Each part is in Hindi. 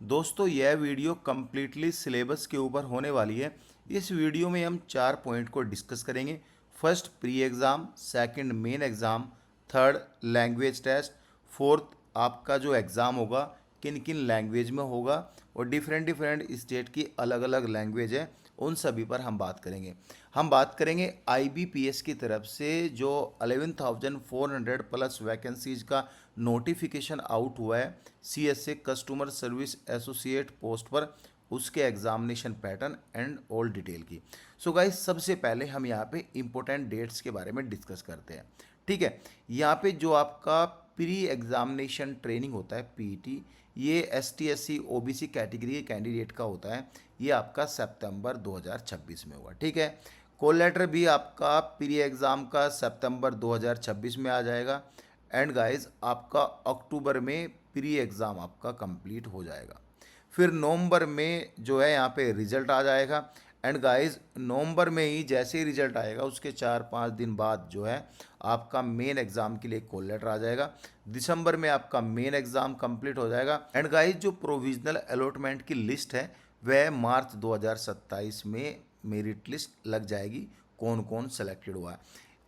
दोस्तों यह वीडियो कम्प्लीटली सिलेबस के ऊपर होने वाली है। इस वीडियो में हम 4 पॉइंट को डिस्कस करेंगे। First pre exam, second main exam, third language test, fourth आपका जो एग्ज़ाम होगा किन किन लैंग्वेज में होगा और डिफरेंट डिफरेंट स्टेट की अलग अलग लैंग्वेज है, उन सभी पर हम बात करेंगे। हम बात करेंगे आईबीपीएस की तरफ से जो 11,400 प्लस वैकेंसीज का नोटिफिकेशन आउट हुआ है CSA customer service associate post पर, उसके examination pattern and all detail की। सो गाइस, सबसे पहले हम यहाँ पे इंपॉर्टेंट डेट्स के बारे में डिस्कस करते हैं। ठीक है, यहाँ पे जो आपका प्री एग्जामिनेशन ट्रेनिंग होता है पीईटी, ये एसटी एससी ओबीसी कैटेगरी के कैंडिडेट का होता है। ये आपका सितंबर 2026 में होगा। ठीक है, कॉल लेटर भी आपका प्री एग्ज़ाम का सितंबर 2026 में आ जाएगा। एंड गाइस, आपका अक्टूबर में प्री एग्ज़ाम आपका कंप्लीट हो जाएगा। फिर नवंबर में जो है यहाँ पे रिजल्ट आ जाएगा। एंड गाइस, नवंबर में ही जैसे ही रिजल्ट आएगा उसके 4-5 दिन बाद जो है आपका मेन एग्ज़ाम के लिए कॉल लेटर आ जाएगा। दिसंबर में आपका मेन एग्ज़ाम कंप्लीट हो जाएगा। एंड गाइस, जो प्रोविजनल अलॉटमेंट की लिस्ट है वह मार्च 2027 में मेरिट लिस्ट लग जाएगी, कौन कौन सेलेक्टेड हुआ है।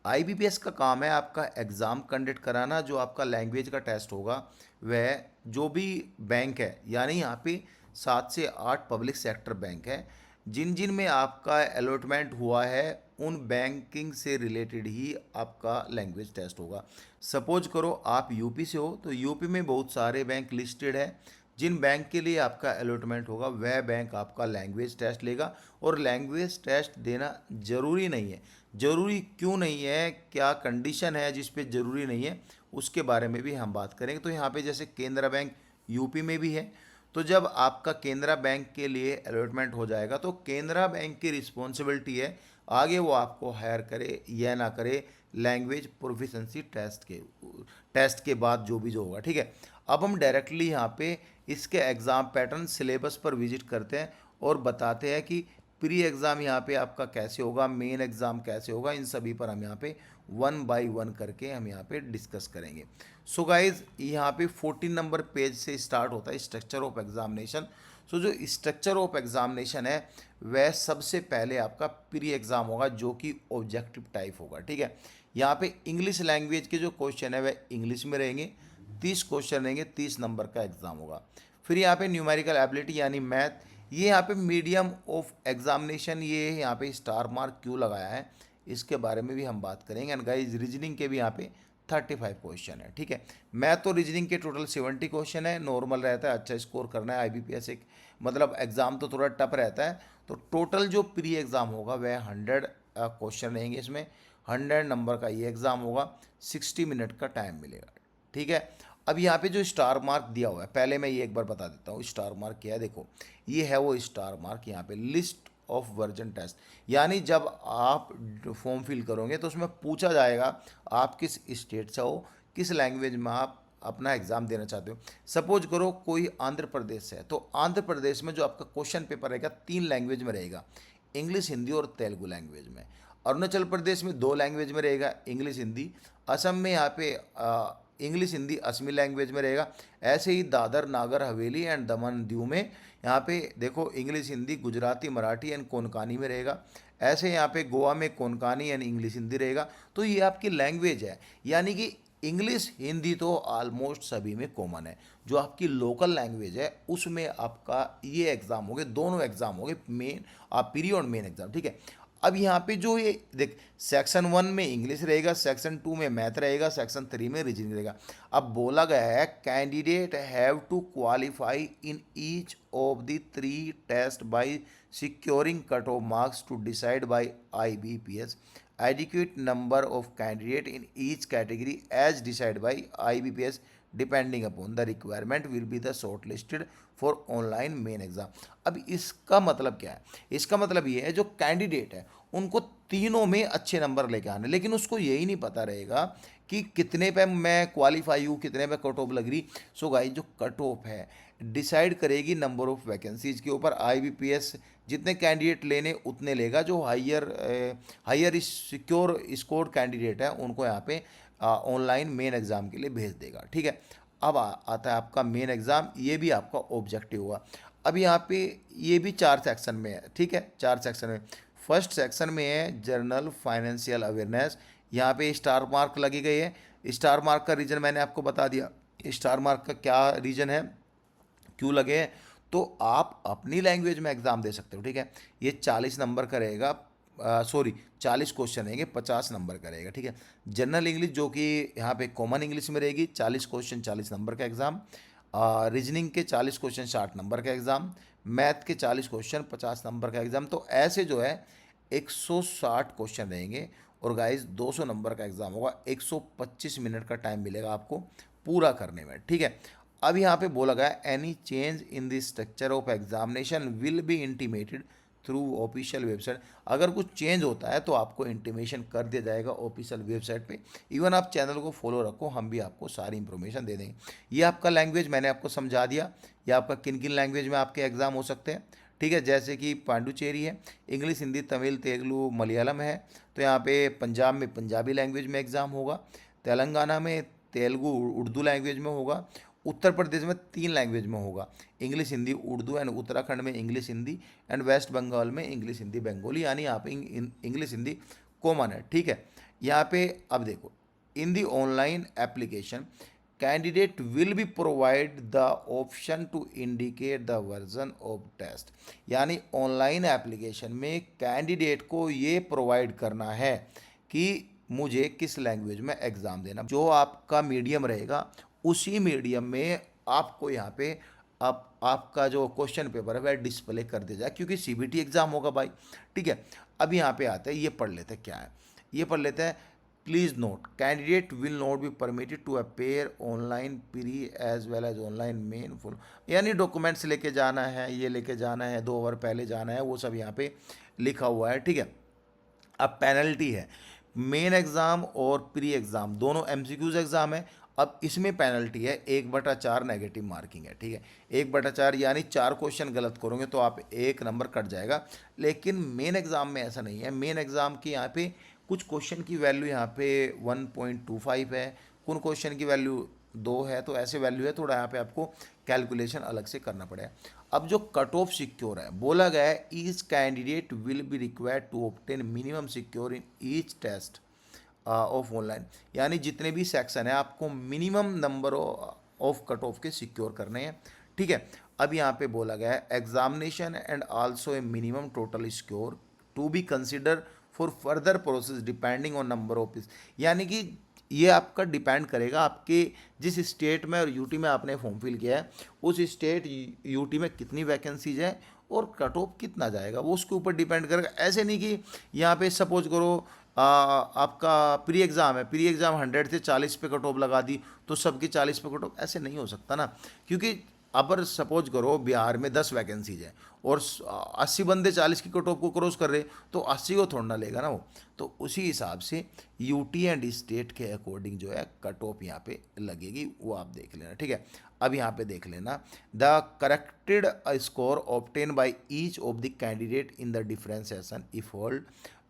आईबीपीएस का काम है आपका एग्ज़ाम कंडक्ट कराना। जो आपका लैंग्वेज का टेस्ट होगा वह जो भी बैंक है, यानी यहाँ पे 7 से 8 पब्लिक सेक्टर बैंक है, जिन जिन में आपका अलॉटमेंट हुआ है उन बैंकिंग से रिलेटेड ही आपका लैंग्वेज टेस्ट होगा। सपोज करो आप यूपी से हो तो यूपी में बहुत सारे बैंक लिस्टेड है। जिन बैंक के लिए आपका अलॉटमेंट होगा वह बैंक आपका लैंग्वेज टेस्ट लेगा। और लैंग्वेज टेस्ट देना ज़रूरी नहीं है। ज़रूरी क्यों नहीं है, क्या कंडीशन है जिस पे ज़रूरी नहीं है, उसके बारे में भी हम बात करेंगे। तो यहाँ पे जैसे केनरा बैंक यूपी में भी है, तो जब आपका केनरा बैंक के लिए अलॉटमेंट हो जाएगा तो केनरा बैंक की रिस्पॉन्सिबिलिटी है आगे वो आपको हायर करे या ना करे लैंग्वेज प्रोफिशेंसी टेस्ट के बाद जो होगा। ठीक है, अब हम डायरेक्टली यहाँ पे इसके एग्ज़ाम पैटर्न सिलेबस पर विजिट करते हैं और बताते हैं कि प्री एग्ज़ाम यहाँ पे आपका कैसे होगा, मेन एग्ज़ाम कैसे होगा, इन सभी पर हम यहाँ पे 1 बाय 1 करके हम यहाँ पे डिस्कस करेंगे। सो गाइज, यहाँ पे 14 नंबर पेज से स्टार्ट होता है स्ट्रक्चर ऑफ एग्जामिनेशन। सो जो स्ट्रक्चर ऑफ एग्जामिनेशन है वह सबसे पहले आपका प्री एग्ज़ाम होगा जो कि ऑब्जेक्टिव टाइप होगा। ठीक है, यहाँ पे इंग्लिश लैंग्वेज के जो क्वेश्चन है वह इंग्लिश में रहेंगे। 30 क्वेश्चन रहेंगे, 30 नंबर का एग्ज़ाम होगा। फिर यहाँ पे न्यूमेरिकल एबिलिटी यानी मैथ, ये यहाँ पे मीडियम ऑफ एग्जामिनेशन, ये यहाँ पे स्टार मार्क क्यों लगाया है इसके बारे में भी हम बात करेंगे। एंड गाइस, रीजनिंग के भी यहाँ पे 35 क्वेश्चन है। ठीक है, मैथ और रीजनिंग के टोटल 70 क्वेश्चन है। नॉर्मल रहता है, अच्छा स्कोर करना है। आईबीपीएस एक मतलब एग्ज़ाम तो थोड़ा टफ रहता है। तो टोटल जो प्री एग्ज़ाम होगा वह 100 क्वेश्चन रहेंगे इसमें। 100 नंबर का ये एग्ज़ाम होगा, 60 मिनट का टाइम मिलेगा। ठीक है, अब यहाँ पे जो स्टार मार्क दिया हुआ है, पहले मैं ये एक बार बता देता हूँ स्टार मार्क क्या है। देखो, ये है वो स्टार मार्क यहाँ पे, लिस्ट ऑफ वर्जन टेस्ट। यानी जब आप फॉर्म फिल करोगे तो उसमें पूछा जाएगा आप किस स्टेट से हो, किस लैंग्वेज में आप अपना एग्ज़ाम देना चाहते हो। सपोज करो कोई आंध्र प्रदेश से है, तो आंध्र प्रदेश में जो आपका क्वेश्चन पेपर रहेगा 3 लैंग्वेज में रहेगा, इंग्लिश, हिंदी और तेलुगु लैंग्वेज में। अरुणाचल प्रदेश में 2 लैंग्वेज में रहेगा, इंग्लिश, हिंदी। असम में यहाँ पे इंग्लिश, हिंदी, असमी लैंग्वेज में रहेगा। ऐसे ही दादर नागर हवेली एंड दमन दीव में यहाँ पे देखो इंग्लिश, हिंदी, गुजराती, मराठी एंड कोंकणी में रहेगा। ऐसे यहाँ पे गोवा में कोंकणी एंड इंग्लिश, हिंदी रहेगा। तो ये आपकी लैंग्वेज है, यानी कि इंग्लिश, हिंदी तो ऑलमोस्ट सभी में कॉमन है। जो आपकी लोकल लैंग्वेज है उसमें आपका ये एग्ज़ाम हो गए, दोनों एग्ज़ाम हो गए, मेन प्री और मेन एग्ज़ाम। ठीक है, अब यहाँ पे जो ये देख, सेक्शन 1 में इंग्लिश रहेगा, सेक्शन 2 में मैथ रहेगा, सेक्शन 3 में रीजनिंग रहेगा। अब बोला गया है candidate have to qualify in each of the 3 test by securing cut off marks to decide by IBPS adequate number of candidate in each category as decided by IBPS depending upon the requirement will be the shortlisted for online main exam। अब इसका मतलब क्या है, इसका मतलब ये है जो कैंडिडेट है उनको तीनों में अच्छे नंबर लेके आने, लेकिन उसको यही नहीं पता रहेगा कि कितने पे मैं क्वालिफाई हूँ, कितने पे कट ऑफ लग रही। सो गाइस, जो कट ऑफ है डिसाइड करेगी नंबर ऑफ वैकेंसीज के ऊपर। आईबीपीएस जितने कैंडिडेट लेने उतने लेगा। जो हायर सिक्योर स्कोर कैंडिडेट है उनको यहाँ पे ऑनलाइन मेन एग्ज़ाम के लिए भेज देगा। ठीक है, अब आता है आपका मेन एग्ज़ाम, ये भी आपका ऑब्जेक्टिव हुआ। अब यहाँ पे ये भी 4 सेक्शन में है, ठीक है, 4 सेक्शन में। फर्स्ट सेक्शन में है जर्नल फाइनेंशियल अवेयरनेस, यहाँ पे स्टार मार्क लगी गई है। स्टार मार्क का रीज़न मैंने आपको बता दिया, स्टार मार्क का क्या रीज़न है, क्यों लगे हैं। तो आप अपनी लैंग्वेज में एग्ज़ाम दे सकते हो, ठीक है। ये 40 नंबर का रहेगा, सॉरी 40 क्वेश्चन रहेंगे, 50 नंबर का रहेगा, ठीक है। जनरल इंग्लिश जो कि यहाँ पे कॉमन इंग्लिश में रहेगी, 40 क्वेश्चन 40 नंबर का एग्ज़ाम। रीजनिंग के 40 क्वेश्चन 60 नंबर का एग्ज़ाम। मैथ के 40 क्वेश्चन 50 नंबर का एग्ज़ाम। तो ऐसे जो है 160 क्वेश्चन रहेंगे और गाइस 200 नंबर का एग्ज़ाम होगा। 125 मिनट का टाइम मिलेगा आपको पूरा करने में, ठीक है। अब यहाँ पे बोला गया any change in the structure of examination will be intimated through official website. अगर कुछ चेंज होता है तो आपको इंटीमेशन कर दिया जाएगा ऑफिशियल वेबसाइट पे। इवन आप चैनल को फॉलो रखो, हम भी आपको सारी इंफॉर्मेशन दे देंगे। ये आपका लैंग्वेज मैंने आपको समझा दिया, ये आपका किन किन लैंग्वेज में आपके एग्ज़ाम हो सकते हैं, ठीक है। जैसे कि पांडुचेरी है, इंग्लिश हिंदी तमिल तेलुगु मलयालम है, तो यहाँ पे पंजाब में पंजाबी लैंग्वेज में एग्ज़ाम होगा, तेलंगाना में तेलुगु उर्दू लैंग्वेज में होगा, उत्तर प्रदेश में 3 लैंग्वेज में होगा, इंग्लिश हिंदी उर्दू, एंड उत्तराखंड में इंग्लिश हिंदी, एंड वेस्ट बंगाल में इंग्लिश हिंदी बंगाली, यानी यहाँ पे इंग्लिश हिंदी कॉमन है, ठीक है। यहाँ पे अब देखो, in the online application candidate will be provide the option to indicate the version of test. यानी ऑनलाइन एप्लीकेशन में कैंडिडेट को ये प्रोवाइड करना है कि मुझे किस लैंग्वेज में एग्ज़ाम देना। जो आपका मीडियम रहेगा उसी मीडियम में आपको यहाँ पे आपका जो क्वेश्चन पेपर है वह डिस्प्ले कर दिया जाए, क्योंकि सीबीटी एग्ज़ाम होगा भाई, ठीक है। अब यहाँ पे आते हैं, ये पढ़ लेते हैं क्या है, ये पढ़ लेते हैं। Please note candidate will not be permitted to appear online pre as well as online main full. यानी डॉक्यूमेंट्स लेके जाना है, ये लेके जाना है, 2 आवर पहले जाना है, वो सब यहाँ पे लिखा हुआ है, ठीक है। अब पेनल्टी है, मेन एग्ज़ाम और प्री एग्ज़ाम दोनों एमसीक्यूज एग्ज़ाम है। अब इसमें पेनल्टी है 1/4 नेगेटिव मार्किंग है, ठीक है। 1/4 यानी 4 क्वेश्चन गलत करोगे तो आप 1 नंबर कट जाएगा। लेकिन मेन एग्ज़ाम में ऐसा नहीं है, मेन एग्ज़ाम की यहाँ पे कुछ क्वेश्चन की वैल्यू यहाँ पे 1.25 है, कुछ क्वेश्चन की वैल्यू 2 है, तो ऐसे वैल्यू है, थोड़ा यहाँ पे आपको कैलकुलेशन अलग से करना पड़ेगा। अब जो कट ऑफ सिक्योर है, बोला गया है each candidate will be required to obtain minimum secure in each test of online. यानी जितने भी सेक्शन है आपको minimum number of cut off के सिक्योर करने हैं, ठीक है। अब यहाँ पे बोला गया है examination and also a minimum total score to be consider for further process depending on number of. यानी कि ये आपका डिपेंड करेगा आपके जिस स्टेट में और यूटी में आपने फॉर्म फिल किया है, उस स्टेट यूटी में कितनी वैकेंसीज है और कट ऑफ कितना जाएगा, वो उसके ऊपर डिपेंड करेगा। ऐसे नहीं कि यहाँ पे सपोज करो आपका प्री एग्ज़ाम है, प्री एग्ज़ाम 100 से 40 पे कट ऑफ लगा दी तो सबकी 40 पे कट ऑफ, ऐसे नहीं हो सकता ना। क्योंकि अगर सपोज करो बिहार में 10 वैकेंसीज है और 80 बंदे 40 की कट ऑफ को क्रॉस कर रहे, तो 80 को थोड़ा ना लेगा ना वो। तो उसी हिसाब से यूटी एंड स्टेट के अकॉर्डिंग जो है कट ऑफ यहाँ पे लगेगी, वो आप देख लेना, ठीक है। अब यहाँ पे देख लेना the corrected score obtain by each of the candidate in the differentiation if hold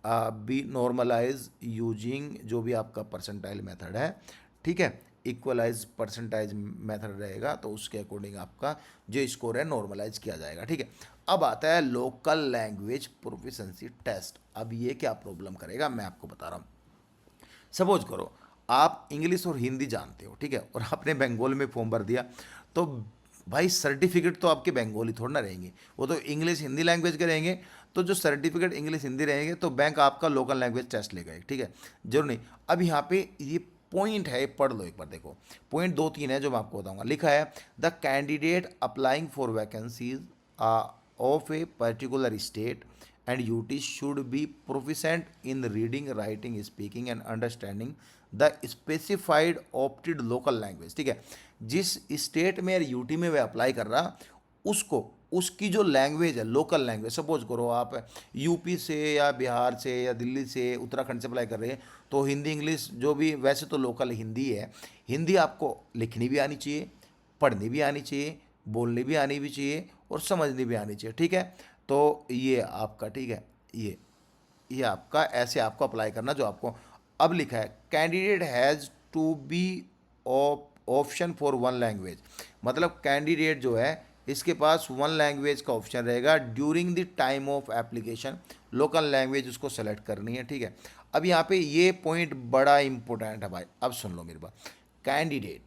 be normalise using जो भी आपका परसेंटाइल मेथड है, ठीक है। इक्वलाइज परसेंटाइज मेथड रहेगा तो उसके अकॉर्डिंग आपका जो स्कोर है नॉर्मलाइज किया जाएगा, ठीक है। अब आता है लोकल लैंग्वेज प्रोफिशिएंसी टेस्ट। अब ये क्या प्रॉब्लम करेगा मैं आपको बता रहा हूँ। सपोज करो आप इंग्लिश और हिंदी जानते हो, ठीक है, और आपने बंगाल में फॉर्म भर दिया, तो भाई सर्टिफिकेट तो आपके बंगाली थोड़ा ना रहेंगे, वो तो इंग्लिश हिंदी लैंग्वेज के रहेंगे। तो जो सर्टिफिकेट इंग्लिश हिंदी रहेंगे तो बैंक आपका लोकल लैंग्वेज टेस्ट लेगा, ठीक है, जरूर नहीं। अब यहाँ पे ये पॉइंट है, पढ़ लो एक बार, देखो पॉइंट 2-3 है जो मैं आपको बताऊंगा। लिखा है the candidate applying for vacancies of a particular state and UT should be proficient in reading, writing, speaking and understanding the specified opted local language, ठीक है। जिस स्टेट में यूटी में वह अप्लाई कर रहा उसको उसकी जो लैंग्वेज है लोकल लैंग्वेज, सपोज करो आप यूपी से या बिहार से या दिल्ली से उत्तराखंड से अप्लाई कर रहे हैं, तो हिंदी इंग्लिश जो भी, वैसे तो लोकल हिंदी है, हिंदी आपको लिखनी भी आनी चाहिए, पढ़नी भी आनी चाहिए, बोलनी भी आनी भी चाहिए और समझनी भी आनी चाहिए, ठीक है। तो ये आपका, ठीक है, ये आपका ऐसे आपको अप्लाई करना जो आपको। अब लिखा है candidate has to be option for one language, मतलब कैंडिडेट जो है इसके पास वन लैंग्वेज का ऑप्शन रहेगा during the time of application, local language उसको सेलेक्ट करनी है, ठीक है। अब यहाँ पे ये पॉइंट बड़ा इंपॉर्टेंट है भाई, अब सुन लो मेरी बात। Candidate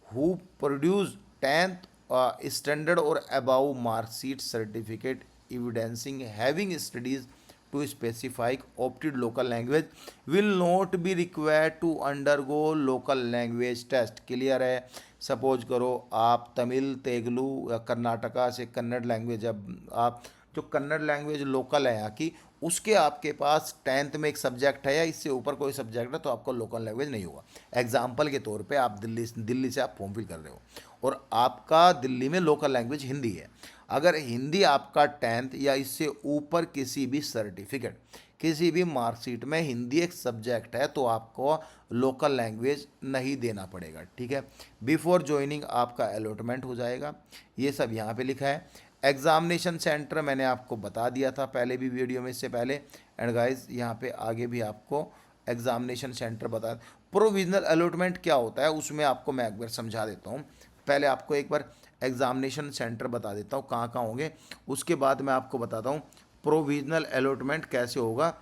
who produce 10th standard or above marksheet certificate evidencing having studies to specify opted local language will not be required to undergo local language test। Clear है। सपोज करो आप तमिल, तेलुगु या कर्नाटका से कन्नड़ लैंग्वेज, अब आप जो कन्नड़ लैंग्वेज लोकल है यहाँ की, उसके आपके पास 10th में एक सब्जेक्ट है या इससे ऊपर कोई सब्जेक्ट है तो आपको लोकल लैंग्वेज नहीं होगा। एग्जाम्पल के तौर पे आप दिल्ली से आप फॉर्म फिल कर रहे हो और आपका दिल्ली में लोकल लैंग्वेज हिंदी है। अगर हिंदी आपका 10th या इससे ऊपर किसी भी सर्टिफिकेट, किसी भी मार्कशीट में हिंदी एक सब्जेक्ट है तो आपको लोकल लैंग्वेज नहीं देना पड़ेगा, ठीक है। बिफोर ज्वाइनिंग आपका अलॉटमेंट हो जाएगा, ये सब यहाँ पे लिखा है। एग्जामिनेशन सेंटर मैंने आपको बता दिया था पहले भी वीडियो में, इससे पहले। एंड गाइस यहाँ पे आगे भी आपको एग्जामिनेशन सेंटर बता। प्रोविजनल अलॉटमेंट क्या होता है उसमें आपको मैं एक बार समझा देता हूँ। पहले आपको एक बार एग्जामिनेशन सेंटर बता देता हूँ कहाँ कहाँ होंगे, उसके बाद मैं आपको बताता हूँ प्रोविजनल अलॉटमेंट कैसे होगा,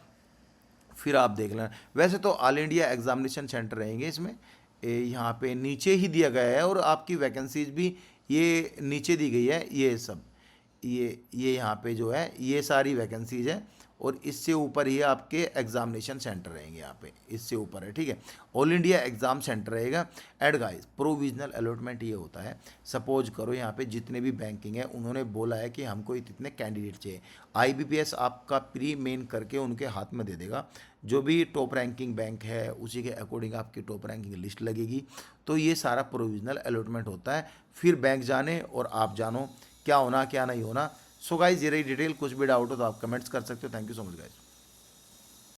फिर आप देख लेना। वैसे तो ऑल इंडिया एग्जामिनेशन सेंटर रहेंगे इसमें, यहाँ पे नीचे ही दिया गया है और आपकी वैकेंसीज भी ये नीचे दी गई है। ये सब ये यहाँ पे जो है ये सारी वैकेंसीज है और इससे ऊपर ही आपके एग्जामिनेशन सेंटर रहेंगे, यहाँ पे इससे ऊपर है, ठीक है। ऑल इंडिया एग्जाम सेंटर रहेगा। एड गाइस प्रोविजनल अलॉटमेंट ये होता है, सपोज करो यहाँ पे जितने भी बैंकिंग है उन्होंने बोला है कि हमको इतने कैंडिडेट चाहिए, IBPS आपका प्री मेन करके उनके हाथ में दे देगा। जो भी टॉप रैंकिंग बैंक है उसी के अकॉर्डिंग आपकी टॉप रैंकिंग लिस्ट लगेगी। तो ये सारा प्रोविजनल अलॉटमेंट होता है। फिर बैंक जाने और आप जानो क्या होना क्या नहीं होना। सो गाइज ये रही डिटेल, कुछ भी डाउट हो तो आप कमेंट्स कर सकते हो। Thank you so much guys.